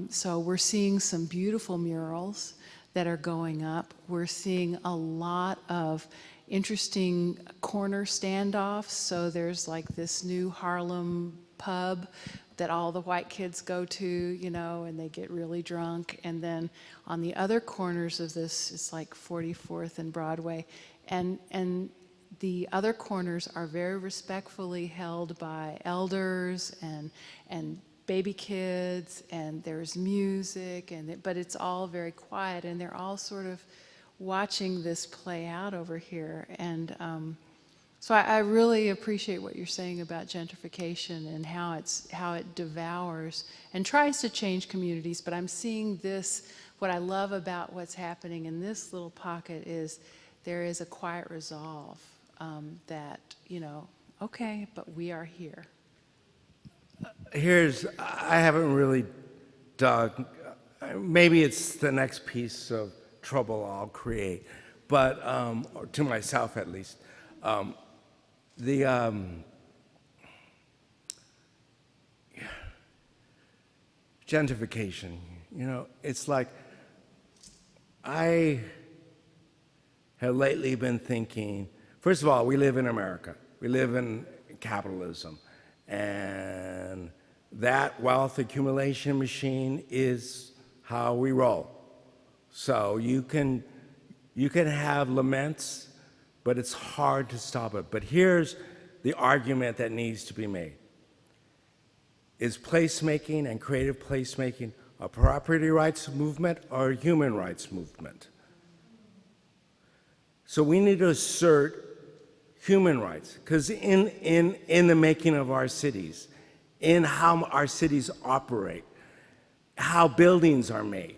so we're seeing some beautiful murals that are going up. We're seeing a lot of interesting corner standoffs. So there's like this new Harlem pub that all the white kids go to, you know, and they get really drunk. And then on the other corners of this, it's like 44th and Broadway. And the other corners are very respectfully held by elders and baby kids, and there's music, but it's all very quiet, and they're all sort of watching this play out over here. And so I really appreciate what you're saying about gentrification and how it devours and tries to change communities. But I'm seeing this, what I love about what's happening in this little pocket is there is a quiet resolve that, you know, okay, but we are here. I haven't really dug, maybe it's the next piece of trouble I'll create, but, or to myself at least. Gentrification, you know, it's like, I have lately been thinking, first of all, we live in America. We live in capitalism. And that wealth accumulation machine is how we roll. So you can have laments, but it's hard to stop it. But here's the argument that needs to be made. Is placemaking and creative placemaking a property rights movement or a human rights movement? So we need to assert human rights, because in the making of our cities, in how our cities operate, how buildings are made.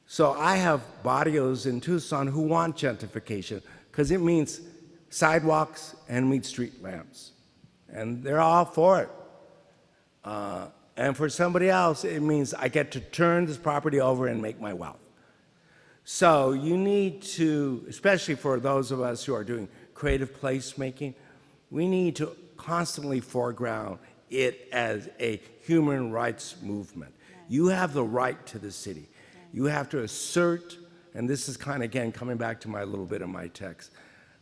So I have barrios in Tucson who want gentrification because it means sidewalks and means street lamps. And they're all for it. And for somebody else, it means I get to turn this property over and make my wealth. So you need to, especially for those of us who are doing creative placemaking, we need to constantly foreground it as a human rights movement. You have the right to the city. You have to assert, and this is kind of, again, coming back to my little bit of my text,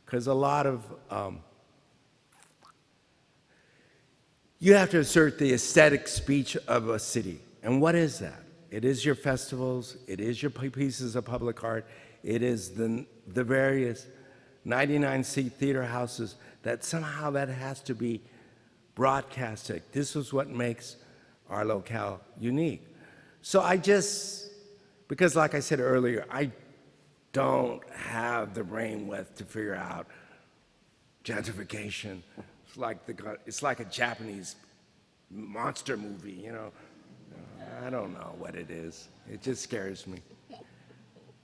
because a lot of, you have to assert the aesthetic speech of a city. And what is that? It is your festivals, it is your pieces of public art, it is the various 99-seat theater houses that somehow that has to be broadcasted. This is what makes our locale unique. So I just, because like I said earlier, I don't have the brainwidth to figure out gentrification. It's like a Japanese monster movie, you know. I don't know what it is. It just scares me.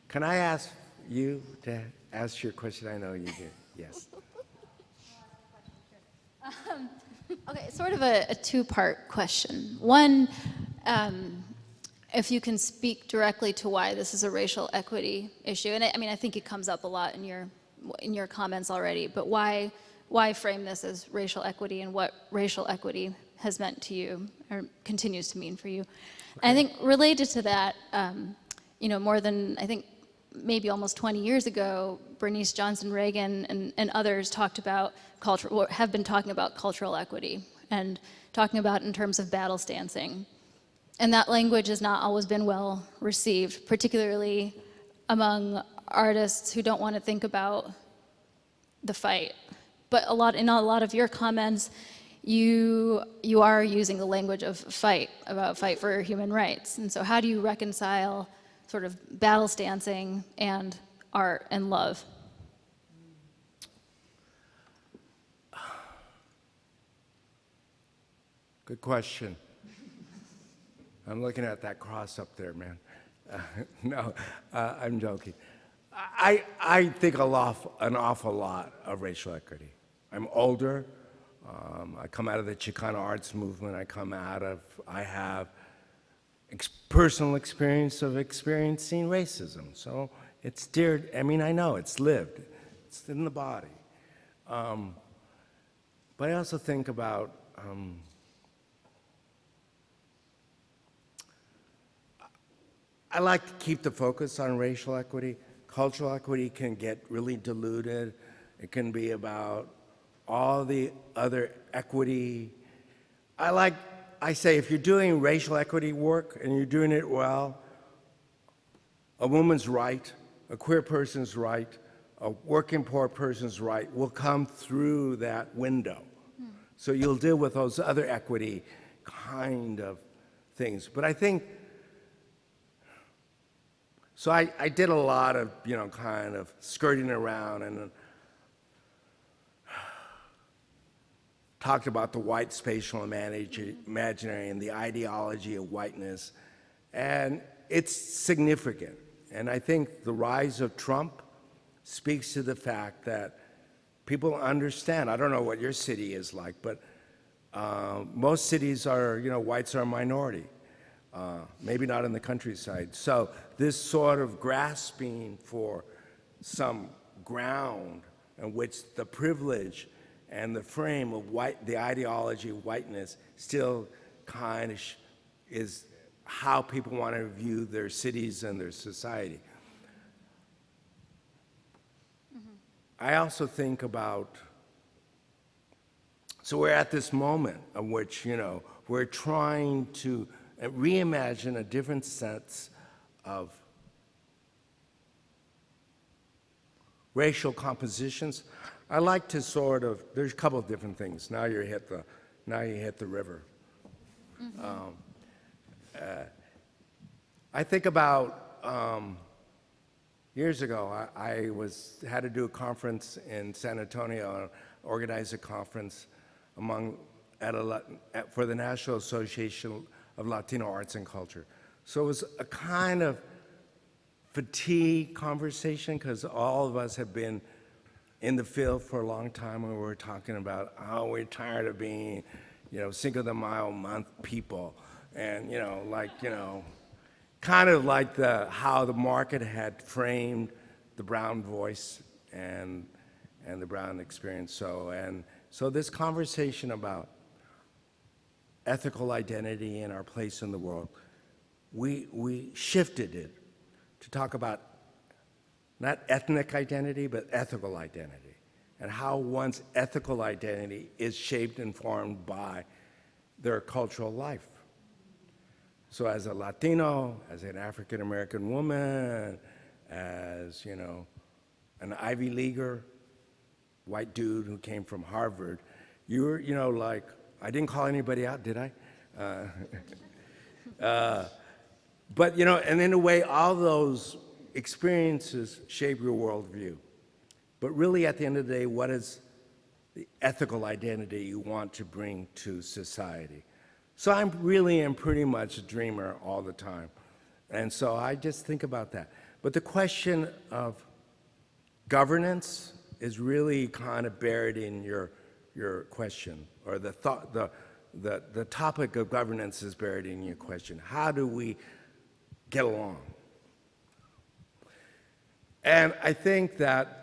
Can I ask you to ask your question? I know you did. Yes. Okay, sort of a two-part question. One, if you can speak directly to why this is a racial equity issue, and I mean, I think it comes up a lot in your comments already, but why frame this as racial equity and what racial equity has meant to you or continues to mean for you? Okay. I think related to that, you know, more than, I think, maybe almost 20 years ago, Bernice Johnson Reagan and others talked about have been talking about cultural equity and talking about in terms of battle stancing. And that language has not always been well received, particularly among artists who don't want to think about the fight. But in a lot of your comments, you are using the language of fight, about fight for human rights. And so how do you reconcile sort of battle stancing and art and love? Good question. I'm looking at that cross up there, man. No, I'm joking. I think an awful lot of racial equity. I'm older. I come out of the Chicano arts movement. I have personal experience of experiencing racism. So it's dear, I mean, I know it's lived. It's in the body. But I also think about I like to keep the focus on racial equity. Cultural equity can get really diluted. It can be about all the other equity. I say if you're doing racial equity work and you're doing it well, a woman's right, a queer person's right, a working poor person's right will come through that window. So you'll deal with those other equity kind of things. But I think, so I did a lot of, you know, kind of skirting around and talked about the white spatial imaginary and the ideology of whiteness. And it's significant. And I think the rise of Trump speaks to the fact that people understand. I don't know what your city is like, but most cities are, you know, whites are a minority. Maybe not in the countryside. So this sort of grasping for some ground in which the privilege and the frame of the ideology of whiteness still kind of is how people want to view their cities and their society. Mm-hmm. I also think about, so we're at this moment in which, you know, we're trying to reimagine a different sense of racial compositions. I like to sort of, there's a couple of different things. Now you hit the river. I think about years ago, I had to do a conference in San Antonio, organize a conference for the National Association of Latino Arts and Culture. So it was a kind of fatigue conversation because all of us have been in the field for a long time when we were talking about how we're tired of being, Cinco de Mayo month people, and kind of like how the market had framed the brown voice and the brown experience. So this conversation about ethical identity and our place in the world, we shifted it to talk about not ethnic identity, but ethical identity, and how one's ethical identity is shaped and formed by their cultural life. So as a Latino, as an African American woman, as, an Ivy Leaguer, white dude who came from Harvard, you're, I didn't call anybody out, did I? But, and in a way, all those experiences shape your worldview. But really, at the end of the day, what is the ethical identity you want to bring to society? So I really am pretty much a dreamer all the time. And so I just think about that. But the question of governance is really kind of buried in your question, or the topic of governance is buried in your question. How do we get along? And I think that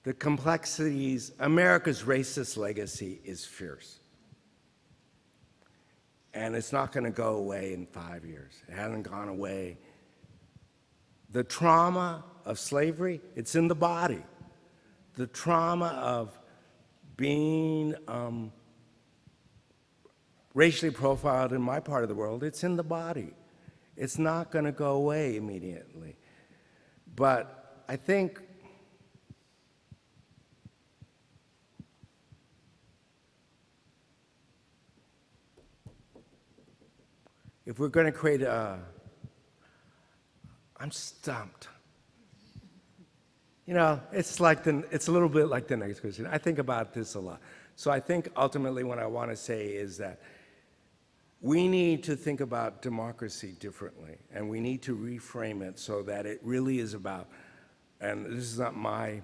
the complexities, America's racist legacy is fierce. And it's not going to go away in 5 years. It hasn't gone away. The trauma of slavery, it's in the body. The trauma of being racially profiled in my part of the world, it's in the body. It's not going to go away immediately. But I think if we're going to create I'm stumped. It's a little bit like the next question. I think about this a lot. So I think ultimately what I want to say is that we need to think about democracy differently, and we need to reframe it so that it really is about, and this is not my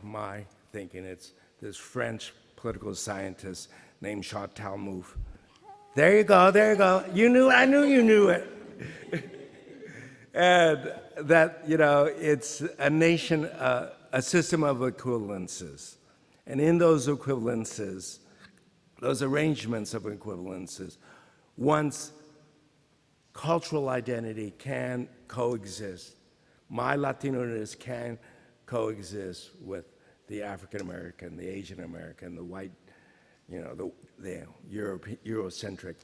thinking, it's this French political scientist named Chantal Mouffe. There you go. I knew you knew it. And that, it's a nation, a system of equivalences. And in those equivalences, those arrangements of equivalences, one's cultural identity can coexist. My Latino-ness can coexist with the African American, the Asian American, the white, the Eurocentric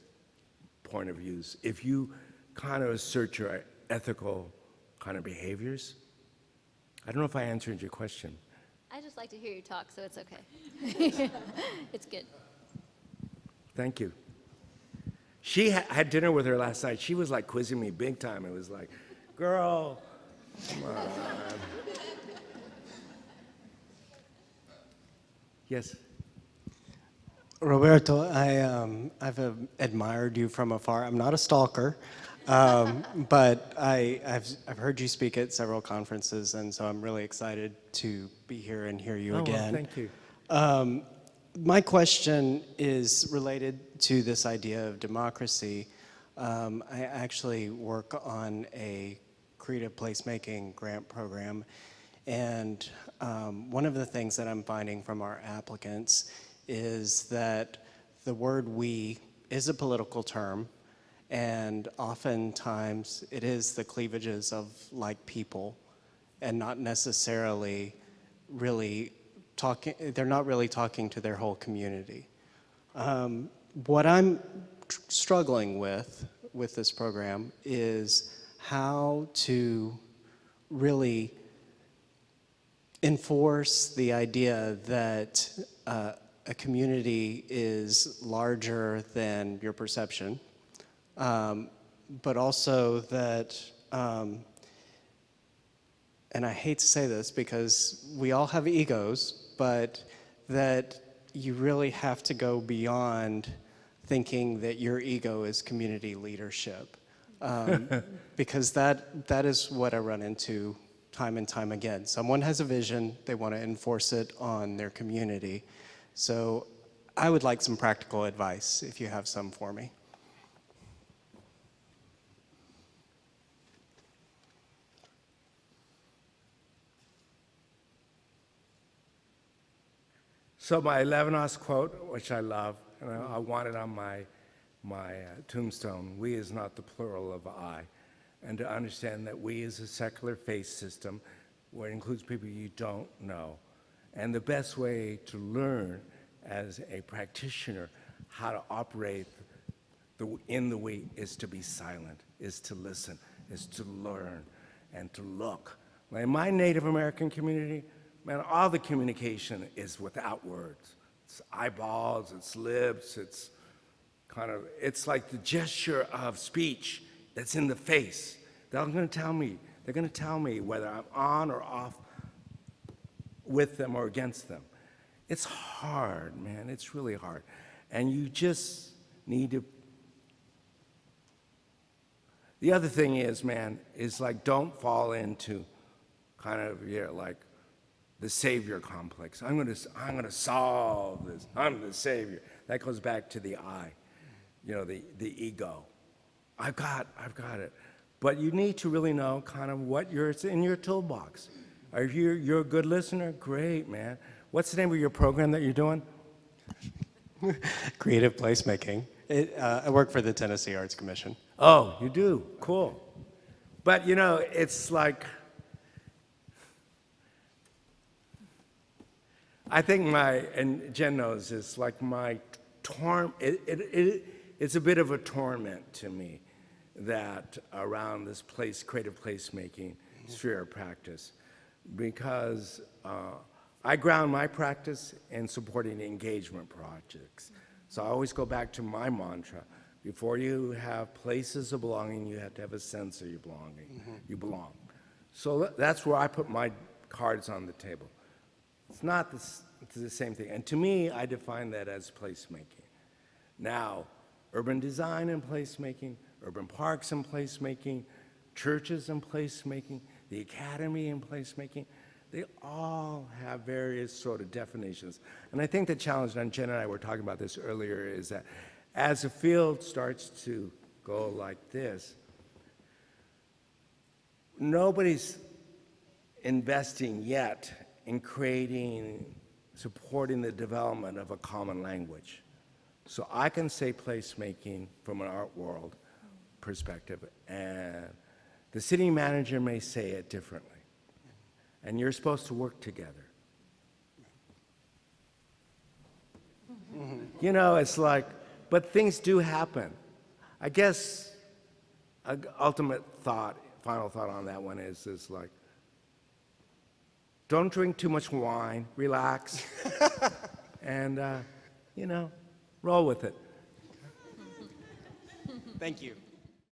point of views. If you kind of assert your ethical kind of behaviors, I don't know if I answered your question. I just like to hear you talk, so it's okay. It's good. Thank you. She had dinner with her last night. She was like quizzing me big time. It was like, girl, come on. Yes. Roberto, I've admired you from afar. I'm not a stalker, but I've heard you speak at several conferences, and so I'm really excited to be here and hear you again. Well, thank you. My question is related to this idea of democracy. I actually work on a creative placemaking grant program, and one of the things that I'm finding from our applicants is that the word "we" is a political term, and oftentimes it is the cleavages of like people, and not necessarily really talking, they're not really talking to their whole community. What I'm struggling with this program is how to really enforce the idea that a community is larger than your perception, but also that, and I hate to say this because we all have egos, but that you really have to go beyond thinking that your ego is community leadership. Because that is what I run into time and time again. Someone has a vision, they want to enforce it on their community. So I would like some practical advice if you have some for me. So my Levinas quote, which I love, and I want it on my tombstone, we is not the plural of I. And to understand that we is a secular faith system where it includes people you don't know. And the best way to learn as a practitioner how to operate in the we is to be silent, is to listen, is to learn, and to look. Like in my Native American community, man, all the communication is without words. It's eyeballs, it's lips, it's it's like the gesture of speech that's in the face. They're going to tell me whether I'm on or off with them or against them. It's hard, man, it's really hard. And you just need to, the other thing is, man, is like don't fall into like the savior complex. I'm gonna solve this. I'm the savior. That goes back to the I, the ego. I've got it. But you need to really know what it's in your toolbox. You're a good listener? Great, man. What's the name of your program that you're doing? Creative placemaking. I work for the Tennessee Arts Commission. Oh, you do? Cool. But it's like, I think and Jen knows this, like my it's a bit of a torment to me that around this creative placemaking sphere of practice, because I ground my practice in supporting engagement projects. So I always go back to my mantra. Before you have places of belonging, you have to have a sense of your belonging. Mm-hmm. You belong. So that's where I put my cards on the table. It's not it's the same thing. And to me, I define that as placemaking. Now, urban design and placemaking, urban parks and placemaking, churches and placemaking, the academy and placemaking, they all have various sort of definitions. And I think the challenge, and Jen and I were talking about this earlier, is that as a field starts to go like this, nobody's investing yet in supporting the development of a common language. So I can say placemaking from an art world perspective, and the city manager may say it differently. And you're supposed to work together. Mm-hmm. It's like, but things do happen. I guess ultimate thought, final thought on that one is like, don't drink too much wine, relax, and, roll with it. Thank you.